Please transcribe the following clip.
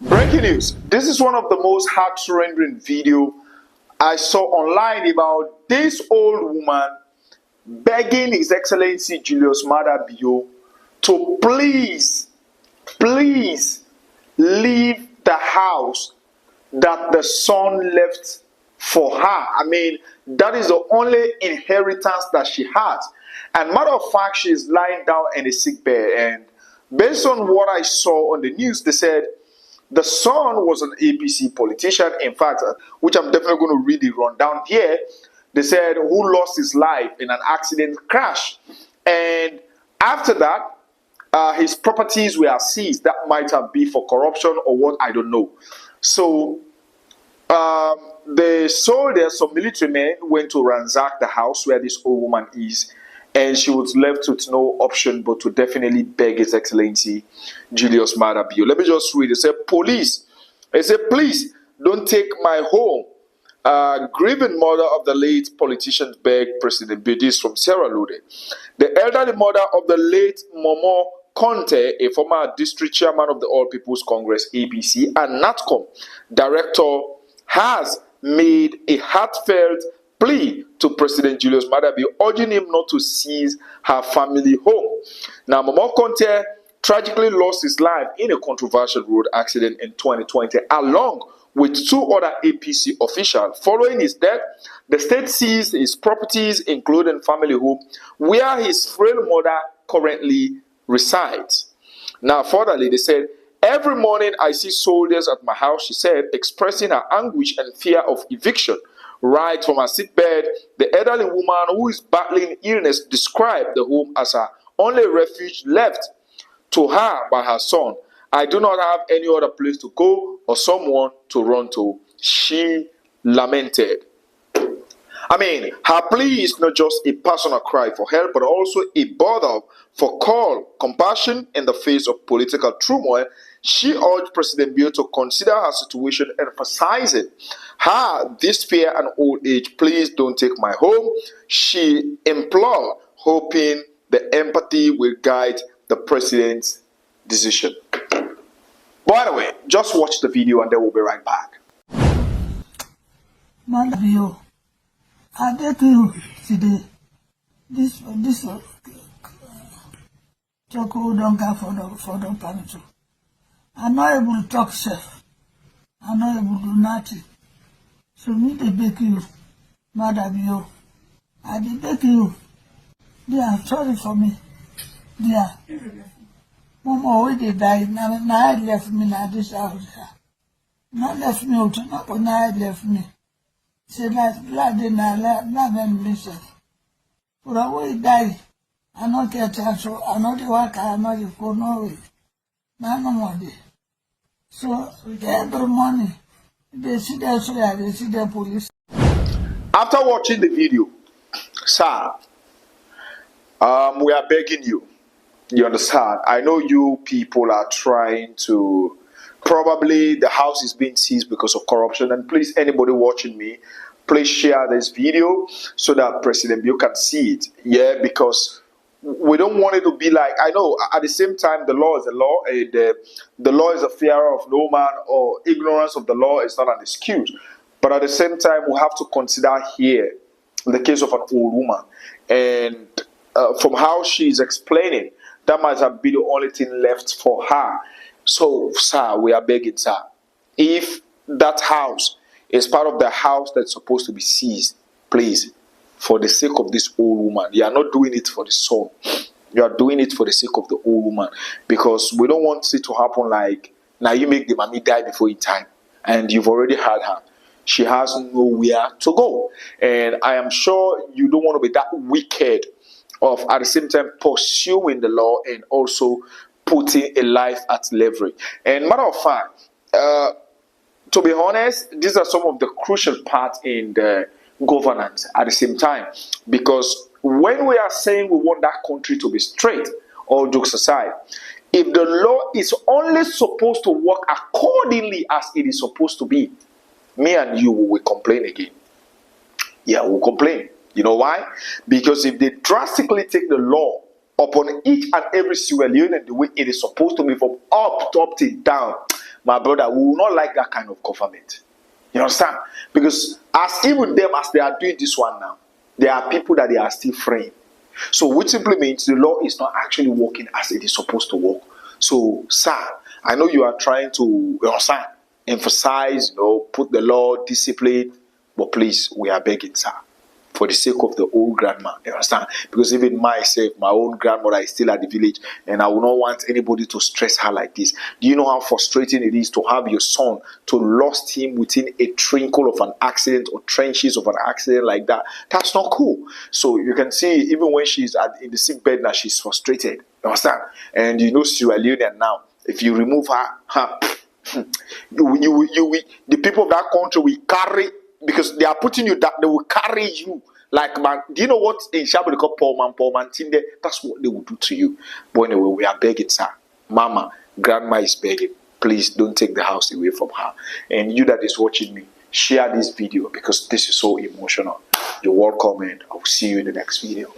Breaking news. This is one of the most heart-rendering video I saw online about this old woman begging His Excellency Julius Maada Bio to please leave the house that the son left for her. I mean, that is the only inheritance that she has. And matter of fact, she is lying down in a sick bed. And based on what I saw on the news, they said the son was an APC politician, in fact, which I'm definitely going to read the rundown here. They said who lost his life in an accident crash. And after that, his properties were seized. That might have been for corruption or what, I don't know. So the soldiers, some military men, went to ransack the house where this old woman is, and she was left with no option but to definitely beg His Excellency Julius Maada Bio. Let me just read. It said, police. It said, please don't take my home. Grieving mother of the late politician begged President Bio. This from Sierra Leone. The elderly mother of the late Momo Conte, a former district chairman of the All People's Congress APC and NATCOM director, has made a heartfelt plea to President Julius Maada Bio, urging him not to seize her family home. Now, Momo Conte tragically lost his life in a controversial road accident in 2020, along with two other APC officials. Following his death, the state seized his properties, including family home, where his frail mother currently resides. Now, furtherly, they said, every morning I see soldiers at my house, she said, expressing her anguish and fear of eviction. Right from her sick bed, the elderly woman who is battling illness described the home as her only refuge left to her by her son. I do not have any other place to go or someone to run to, she lamented. I mean, her plea is not just a personal cry for help, but also a bother for compassion in the face of political turmoil. She urged President Bio to consider her situation, emphasizing her despair and old age. Please don't take my home, she implored, hoping the empathy will guide the president's decision. By the way, just watch the video and then we'll be right back. Maada Bio, I beg you today, this Choco don't care for the planet. I'm not able to talk, self. I'm not able to do nothing. So me they beg you, Maada Bio. I beg you. They are sorry for me. They are. Mama, when they died, now I left me now this house. Not left me out, not now left me. Say that blood in our love and mission. For a way die, I not get chance, so I not the work, I not the go no way. Now no more day. So every morning, they see their soldier, they see their police. After watching the video, sir, we are begging you. You understand? I know you people are trying to, probably the house is being seized because of corruption. And please, anybody watching me, please share this video so that President Bio can see it. Yeah, because we don't want it to be like, I know at the same time, the law is the law. The law is a fear of no man, or ignorance of the law is not an excuse. But at the same time, we have to consider here the case of an old woman. And from how she is explaining, that might have been the only thing left for her. So, sir, we are begging, sir, if that house is part of the house that's supposed to be seized, please, for the sake of this old woman, you are not doing it for the son. You are doing it for the sake of the old woman. Because we don't want it to happen like, now you make the mommy die before in time. And you've already had her. She has nowhere to go. And I am sure you don't want to be that wicked of at the same time pursuing the law and also putting a life at leverage. And matter of fact, to be honest, these are some of the crucial parts in the governance at the same time. Because when we are saying we want that country to be straight, all jokes aside, if the law is only supposed to work accordingly as it is supposed to be, me and you will complain again. Yeah, we'll complain. You know why? Because if they drastically take the law upon each and every single unit the way it is supposed to be, from up to down, my brother, we will not like that kind of government. You understand? Because as even them, as they are doing this one now, there are people that they are still freeing. So which simply means the law is not actually working as it is supposed to work. So, sir, I know you are trying to, you understand, emphasize, put the law, discipline, but please, we are begging, sir, for the sake of the old grandma, you understand? Because even myself, my own grandmother is still at the village, and I will not want anybody to stress her like this. Do you know how frustrating it is to have your son, to lost him within a trinkle of an accident or trenches of an accident like that? That's not cool. So you can see, even when she's in the sick bed now, she's frustrated, you understand? And Sierra Leone now, if you remove her, the people of that country will carry, because they are putting you that they will carry you like, man. Do you know what in Shabba they call poor man Tinde? That's what they will do to you. But anyway, we are begging, sir. Mama, grandma is begging. Please don't take the house away from her. And you that is watching me, share this video because this is so emotional. You're welcome, and I will see you in the next video.